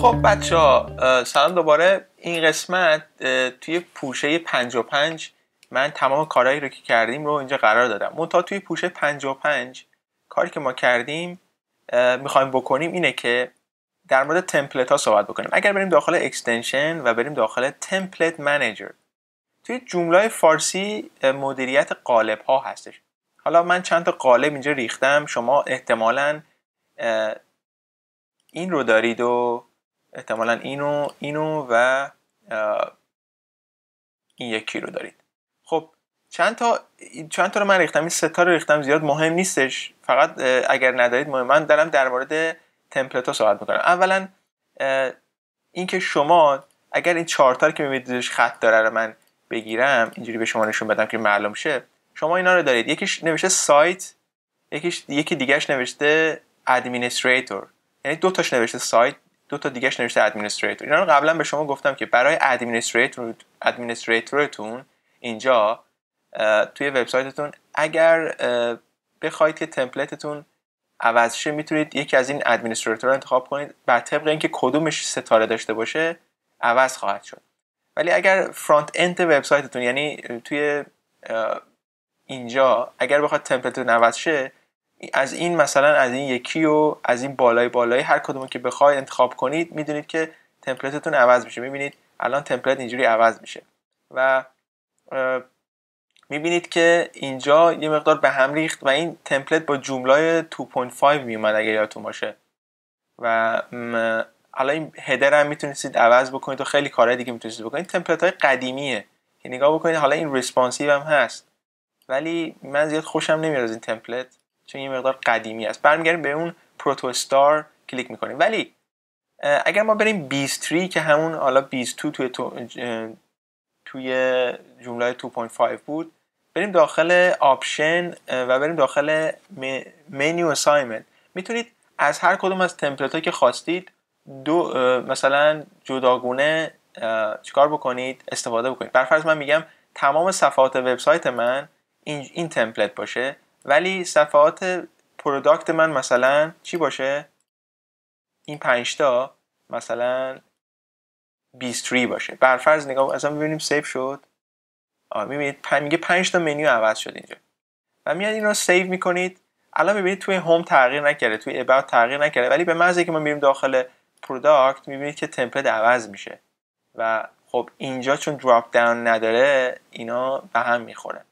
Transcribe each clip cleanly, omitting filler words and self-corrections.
خب بچه ها سلام دوباره. این قسمت توی پوشه 55 من تمام کارهایی رو که کردیم رو اینجا قرار دادم. منتها توی پوشه 55 کاری که ما کردیم میخوایم بکنیم اینه که در مورد تمپلیت ها صحبت بکنیم. اگر بریم داخل اکستنشن و بریم داخل تمپلیت منیجر، توی جمله فارسی مدیریت قالب ها هستش. حالا من چند تا قالب اینجا ریختم، شما احتمالاً این رو دارید و احتمالاً اینو و این یکی رو دارید. خب چند تا رو من ریختم، این 3 تا رو ریختم، زیاد مهم نیستش، فقط اگر ندارید مهم. من دارم در مورد تمپلیت ها صحبت میکنم. اولا این که شما اگر این 4 تا که میبینید خط داره رو من بگیرم اینجوری به شما نشون بدم که معلوم شه، شما اینا رو دارید. یکیش نوشته سایت، یکی دیگهش نوشته ادمنستریتور، یعنی 2 تاش نوشته سایت، 2 تا دیگهش نوشته ادمنستریتور. اینا رو قبلا به شما گفتم که برای ادمنستریتورتون اینجا توی وبسایتتون اگر بخواید که تمپلیتتون عوض شه میتونید یکی از این ادمنستریتور رو انتخاب کنید، بر طبق اینکه کدومش ستاره داشته باشه عوض خواهد شد. ولی اگر فرانت اند وبسایتتون، یعنی توی اینجا اگر بخواد تمپلیتتون عوض شه، از این مثلا از این یکی و از این بالای هر کدومو که بخواید انتخاب کنید، میدونید که تمپلیتتون عوض میشه. میبینید الان تمپلیت اینجوری عوض میشه و میبینید که اینجا یه مقدار به هم ریخت و این تمپلیت با جمله 2.5 میومد اگر یادتون باشه. و حالا این هدر هم میتونید عوض بکنید و خیلی کارهای دیگه میتونید بکنید. تمپلیت های قدیمیه که نگاه بکنید. حالا این ریسپانسیو هم هست ولی من زیاد خوشم نمیاد از این تمپلیت چون یه مقدار قدیمی است. برمیگردیم به اون پروتوستار کلیک میکنیم. ولی اگر ما بریم 23 که همون حالا 22 توی جمله 2.5 بود، بریم داخل آپشن و بریم داخل منیو اساینمنت، میتونید از هر کدوم از تمپلیت ها که خواستید مثلا جداگونه چیکار بکنید، استفاده بکنید. برفرض من میگم تمام صفحات وبسایت من این تمپلیت باشه، ولی صفحات پروداکت من مثلا چی باشه؟ این 5 تا مثلا 23 باشه. برفرض نگاه اصلا میبینیم سیو شد. میبینید میگه 5 تا منیو عوض شد اینجا و میاد این رو سیو میکنید. الان میبینید توی هوم تغییر نکرده، توی اباوت تغییر نکرده، ولی به محض اینکه ما میریم داخل پروداکت میبینید که تمپلیت عوض میشه و خب اینجا چون دراپ داون نداره اینا به هم میخورن.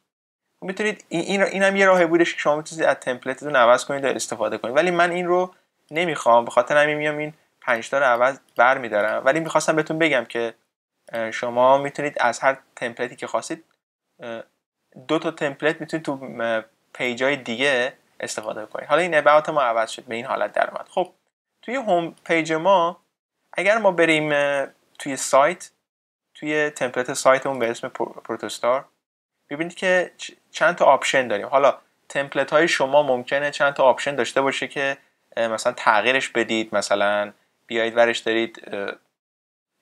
میتونید این هم یه راهی بودش که شما میتونید از تمپلیتتون عوض کنید و استفاده کنید، ولی من این رو نمیخوام، به خاطر همین میام این 5 تا رو عوض برمی‌دارم. ولی میخواستم بهتون بگم که شما میتونید از هر تمپلیتی که خواستید 2 تا تمپلیت میتونید تو پیجای دیگه استفاده کنید. حالا این اباوت ما عوض شد، به این حالت در اومد. خب توی هوم پیج ما اگر ما بریم توی سایت، توی تمپلیت سایتمون به اسم پروتوستار، ببینید که چند تا آپشن داریم. حالا تمپلیت های شما ممکنه چند تا آپشن داشته باشه که مثلا تغییرش بدید، مثلا بیایید ورش دارید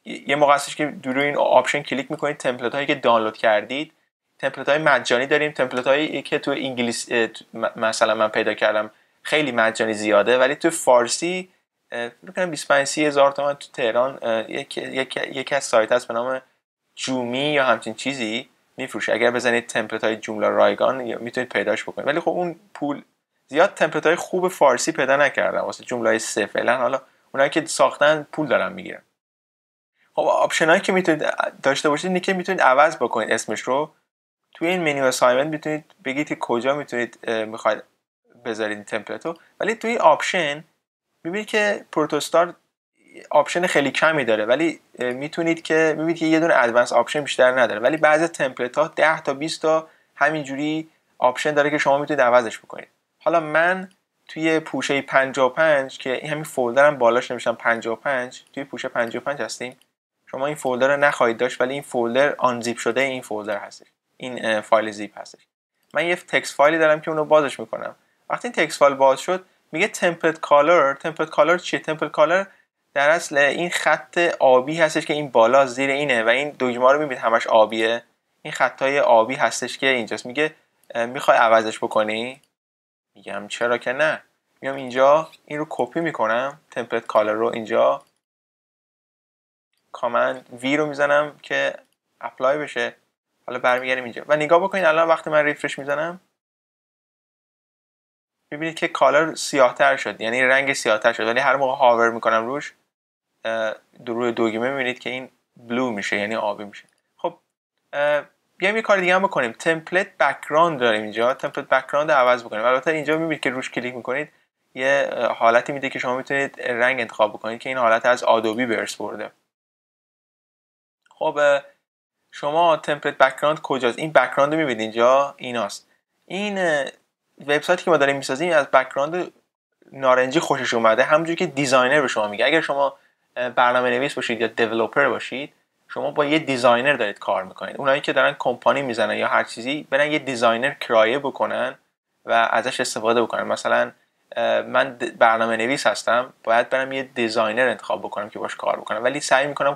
یه موقع هستش که روی این آپشن کلیک میکنید، تمپلیت هایی که دانلود کردید، تمپلیت های مجانی داریم، تمپلیت هایی که تو انگلیسی مثلا من پیدا کردم خیلی مجانی زیاده، ولی تو فارسی فکر کنم 25-30 هزار تومان تو تهران یکی از سایت هست به نام جومی یا همچین چیزی میفروشه. اگر بزنید تمپلیت های جمله رایگان میتونید پیداش بکنید، ولی خب اون پول زیاد تمپلیت های خوب فارسی پیدا نکردم واسه جمله های 3 فعلا. حالا اونایی که ساختن پول دارن میگیرن. خب آپشن هایی که میتونید داشته باشید اینه که میتونید عوض بکنید اسمش رو. توی این منیو اساینمنت میتونید بگید که کجا میتونید میخواید بذارید این تمپلیت رو، ولی توی آپشن میبینید که پروتوستار آپشن خیلی کمی داره، ولی میتونید که میبینید که یه دونه ادوانس آپشن بیشتر نداره، ولی بعضی تمپلیت ها 10 تا 20 تا همینجوری آپشن داره که شما میتونید عوضش بکنید. حالا من توی پوشه 55 که این همین فولدرم بالاش نوشتم 55، توی پوشه 55 هستیم. شما این فولدر رو نخواهید داشت، ولی این فولدر آنزیپ شده این فولدر هستش، این فایل زیپ هستش. من یه تکست فایلی دارم که اونو بازش میکنم. وقتی این تکست فایل باز شد میگه تمپلیت کالر. تمپلیت کالر چیه؟ تمپلیت کالر در اصل این خط آبی هستش که این بالا زیر اینه و این دگمه رو میبینید همش آبیه. این خطای آبی هستش که اینجاست. میگه میخوای عوضش بکنی؟ میگم چرا که نه. میام اینجا این رو کپی میکنم، تمپلیت کالر رو اینجا کامند وی رو میزنم که اپلای بشه. حالا برمیگردیم اینجا و نگاه بکنید الان وقتی من ریفرش میزنم میبینید که کالر سیاه‌تر شد، یعنی رنگ سیاه‌تر شد، ولی هر موقع هاور میکنم روش روی دوگمه میبینید که این بلو میشه، یعنی آبی میشه. خب بیایم یه کار دیگه هم بکنیم. تمپلیت بک‌گراند داریم اینجا، تمپلیت بک‌گراند رو عوض بکنیم. البته اینجا میبینید که روش کلیک میکنید یه حالتی میده که شما میتونید رنگ انتخاب بکنید که این حالت از آدوبی برس برده. خب شما تمپلیت بک‌گراند کجاست؟ این بک‌گراند رو میبینید اینجا، ایناست. این وبسایتی که ما داریم میسازیم از بک‌گراند نارنجی خوشش اومده، همونجوری که دیزاینر به شما میگه. اگر شما برنامه نویس باشید یا دیولپر باشید، شما با یه دیزاینر دارید کار میکنید. اونایی که دارن کمپانی میزنن یا هر چیزی، برن یه دیزاینر کرایه بکنن و ازش استفاده بکنن. مثلا من برنامه نویس هستم، باید برم یه دیزاینر انتخاب بکنم که باش کار بکنم، ولی سعی میکنم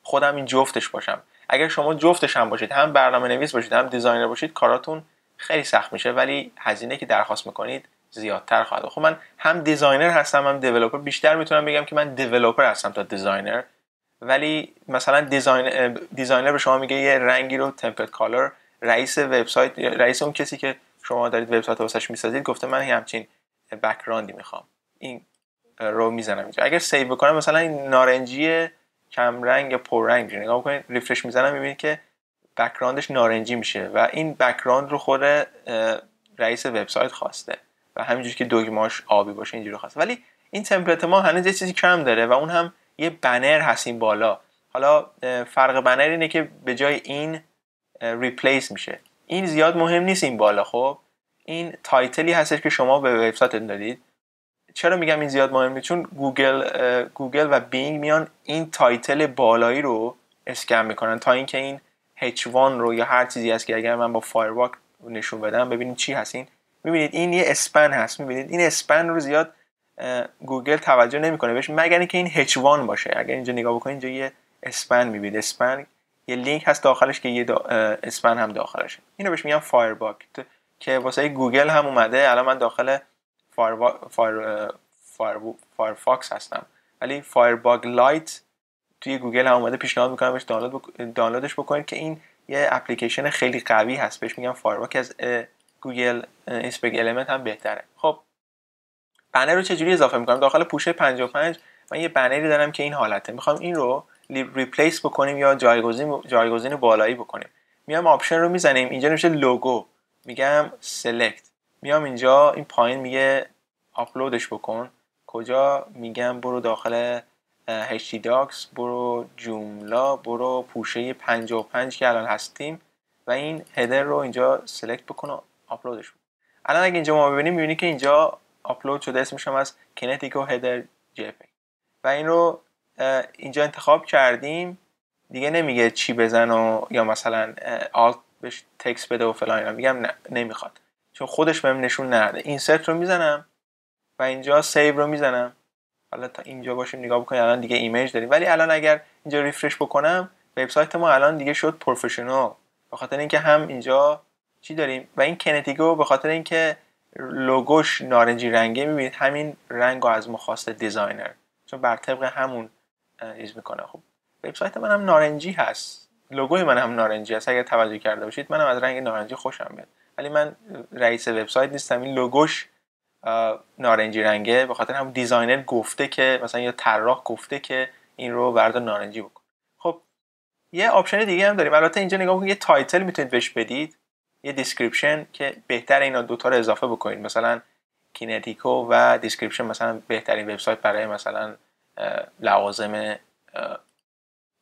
خودم این جفتش باشم. اگر شما جفتش هم باشید، هم برنامه نویس باشید هم دیزاینر باشید، کاراتون خیلی سخت میشه، ولی هزینه که درخواست میکنید زیادتر خواهد بود. خب من هم دیزاینر هستم هم دیولپر، بیشتر میتونم بگم که من دیولپر هستم تا دیزاینر. ولی مثلا دیزاینر به شما میگه یه رنگی رو تمپلیت کالر، رئیس وبسایت، رئیس اون کسی که شما دارید وبسایت واسش میسازید گفته من همچین بک‌گراندی میخوام، این رو میزنم اینجا. اگر سیو بکنم مثلا این نارنجی کم رنگ یا پر رنگ، نگاه بکنید ریفرش میزنم میبینید که بک‌گراندش نارنجی میشه و این بک‌گراند رو خود رئیس وبسایت خواسته و همینجوری که دگمه‌اش آبی باشه اینجوری خواسته. ولی این تمپلیت ما هنوز یه چیزی کم داره و اون هم یه بنر هست این بالا. حالا فرق بنر اینه که به جای این ریپلیس میشه. این زیاد مهم نیست این بالا. خب این تایتلی هستش که شما به وبسایتتون دادید. چرا میگم این زیاد مهم نیست؟ چون گوگل و بینگ میان این تایتل بالایی رو اسکن میکنن تا اینکه این H1 رو یا هر چیزی هست که اگر من با فایرواک نشون بدم ببینید چی هست. این میبینید این یه اسپن هست، میبینید این اسپن رو زیاد گوگل توجه نمیکنه بهش مگر اینکه این H1 باشه. اگر اینجا نگاه بکنید اینجا یه اسپن میبینید، اسپن یه لینک هست داخلش که یه اسپن هم داخلشه. اینو بهش میگم فایرواک که واسه گوگل هم اومده. الان من داخل فایرفاکس هستم، ولی فایرباگ لایت توی گوگل هم اومده. پیشنهاد میکنم بهش دانلودش بکنید که این یه اپلیکیشن خیلی قوی هست، بهش میگم فایرباگ، از گوگل اسپگ المنت هم بهتره. خب بنر رو چجوری اضافه میکنم؟ داخل پوشه 55 من یه بنری دارم که این حالته، میخوام این رو ریپلیس بکنیم یا جایگزین بالایی بکنیم. میام آپشن رو میزنیم، اینجا نوشته لوگو، میگم سلکت، میام اینجا این پایین میگه آپلودش بکن. کجا؟ میگم برو داخل htdocs، برو جوملا، برو پوشه 55 که الان هستیم و این هدر رو اینجا سلکت بکن و آپلودش بکن. الان اگه اینجا ما ببینیم میبینی که اینجا آپلود شده، اسمش هم از کنتیکو هدر جپگ و این رو اینجا انتخاب کردیم. دیگه نمیگه چی بزن و یا مثلا آلت بهش تکست بده و فلان اینا، میگم نه نمیخواد چون خودش بهم نشون نده. اینسرت رو میزنم و اینجا سیو رو میزنم. حالا تا اینجا باشیم نگاه بکنید الان دیگه ایمیج داریم، ولی الان اگر اینجا ریفرش بکنم وبسایت ما الان دیگه شد پروفشنال، به خاطر اینکه هم اینجا چی داریم و این کنتیکو به خاطر اینکه لوگوش نارنجی رنگه، میبینید همین رنگو از ما خواسته دیزاینر، چون بر طبق همون چیز میکنه. خب وبسایت من هم نارنجی هست، لوگوی من هم نارنجی هست، اگر توجه کرده باشید منم از رنگ نارنجی خوشم میاد، ولی من رئیس وبسایت نیستم. این لوگوش نارنجی رنگه، به خاطر هم دیزاینر گفته که مثلا یا طراح گفته که این رو بردار نارنجی بکن. خب یه آپشن دیگه هم داریم. البته اینجا نگاه کنید یه تایتل میتونید بهش بدید، یه دیسکریپشن، که بهتره اینا دوتا رو اضافه بکنید. مثلا کینتیکو و دیسکریپشن مثلا بهترین وبسایت برای مثلا لوازم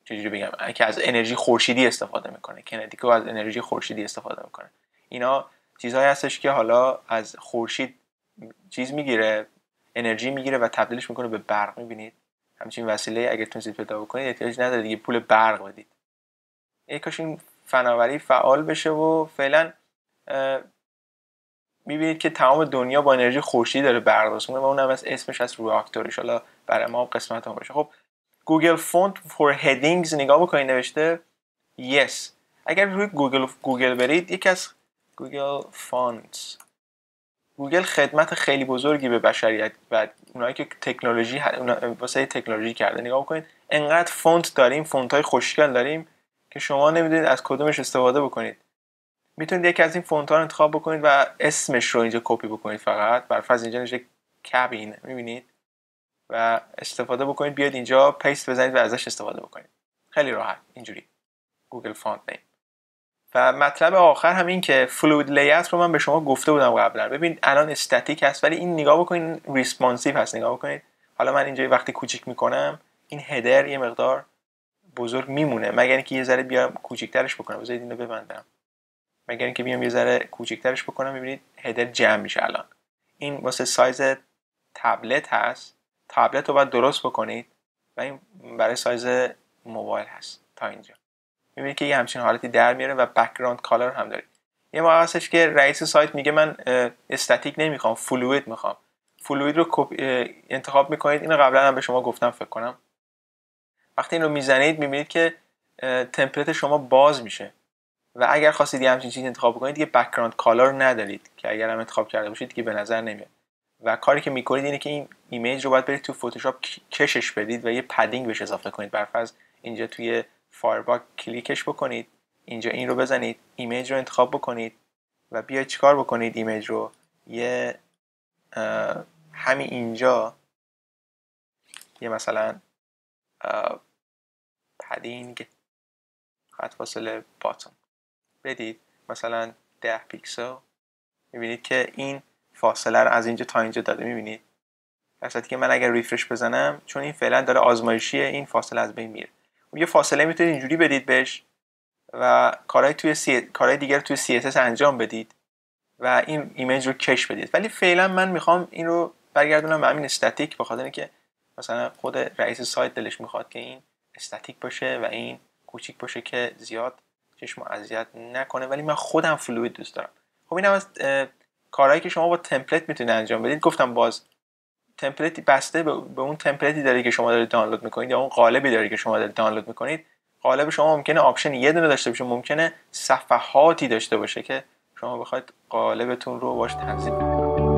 چجوری بگم که از انرژی خورشیدی استفاده میکنه، کینتیکو از انرژی خورشیدی استفاده میکنه. اینا چیزهایی هستش که حالا از خورشید چیز میگیره، انرژی میگیره و تبدیلش میکنه به برق. میبینید همچین وسیله اگه تونستید پیدا بکنید احتیاج نداره دیگه پول برق بدید. کاش این فناوری فعال بشه و فعلا میبینید که تمام دنیا با انرژی خورشیدی داره برق درست میکنه و اونم از اسمش از رواکتور. ان برای ما قسمت هم باشه. خب گوگل فونت فور هدینگز نگاه بکنید نوشته yes. اگر روی گوگل برید یکی از گوگل فونتس گوگل خدمت خیلی بزرگی به بشریت و اونایی که تکنولوژی واسه تکنولوژی کرده. نگاه بکنید انقدر فونت داریم، فونت‌های خوشگل داریم که شما نمیدونید از کدومش استفاده بکنید. میتونید یکی از این فونت‌ها رو انتخاب بکنید و اسمش رو اینجا کپی بکنید، فقط بر فرض اینجا نوشته کابین، میبینید، و استفاده بکنید، بیاید اینجا پیست بزنید و ازش استفاده بکنید. خیلی راحت اینجوری گوگل فونت نیم. و مطلب آخر هم این که فلوید لیات رو من به شما گفته بودم قبلا. ببین الان استاتیک هست ولی این نگاه بکنید ریسپانسیو هست. نگاه بکنید حالا من اینجا وقتی کوچیک میکنم این هدر یه مقدار بزرگ میمونه، مگر اینکه یه ذره بیام کوچیک‌ترش بکنم. بذارید اینو ببندم. مگر اینکه بیام یه ذره کوچیک‌ترش بکنم، میبینید هدر جمع میشه. الان این واسه سایز تبلت هست. تبلت رو باید درست بکنید و این برای سایز موبایل هست تا اینجا. میبینید که یه همچین حالتی در میاره و بک‌گراند کالر هم دارید. یه موقع هستش که رئیس سایت میگه من استاتیک نمیخوام، فلوید میخوام. فلوید رو انتخاب میکنید. اینو قبلا هم به شما گفتم فکر کنم. وقتی این رو میزنید میبینید که تمپلت شما باز میشه و اگر خواستید یه همچین چیزی انتخاب بکنید دیگه بک‌گراند کالر ندارید که اگر هم انتخاب کرده باشید دیگه به نظر نمیاد. و کاری که میکنید اینه که این ایمیج رو باید برید تو فتوشاپ کشش بدید و یه پدینگ بهش اضافه کنید. بر فرض اینجا توی فایرباک کلیکش بکنید، اینجا این رو بزنید، ایمیج رو انتخاب بکنید و بیاید چیکار بکنید، ایمیج رو یه همین اینجا یه مثلا پدینگ خط فاصله باتون بدید، مثلا 10 پیکسل. میبینید که این فاصله رو از اینجا تا اینجا داده. میبینید در صورتی که من اگر ریفرش بزنم، چون این فعلا داره آزمایشیه، این فاصله از بین میره. یه فاصله میتونید اینجوری بدید بهش و کارهای دیگر توی CSS انجام بدید و این ایمیج رو کش بدید. ولی فعلا من میخوام این رو برگردونم به همین استاتیک، به خاطر اینکه مثلا خود رئیس سایت دلش میخواد که این استاتیک باشه و این کوچیک باشه که زیاد چشمو اذیت نکنه، ولی من خودم فلوید دوست دارم. خب اینم از کارهایی که شما با تمپلت میتونید انجام بدید. گفتم باز تمپلتی بسته به اون تمپلتی داره که شما دارید دانلود میکنید یا اون قالبی داره که شما دارید دانلود میکنید. قالب شما ممکنه آپشن یه دونه داشته باشه، ممکنه صفحاتی داشته باشه که شما بخواید قالبتون رو باش تنظیم کنید.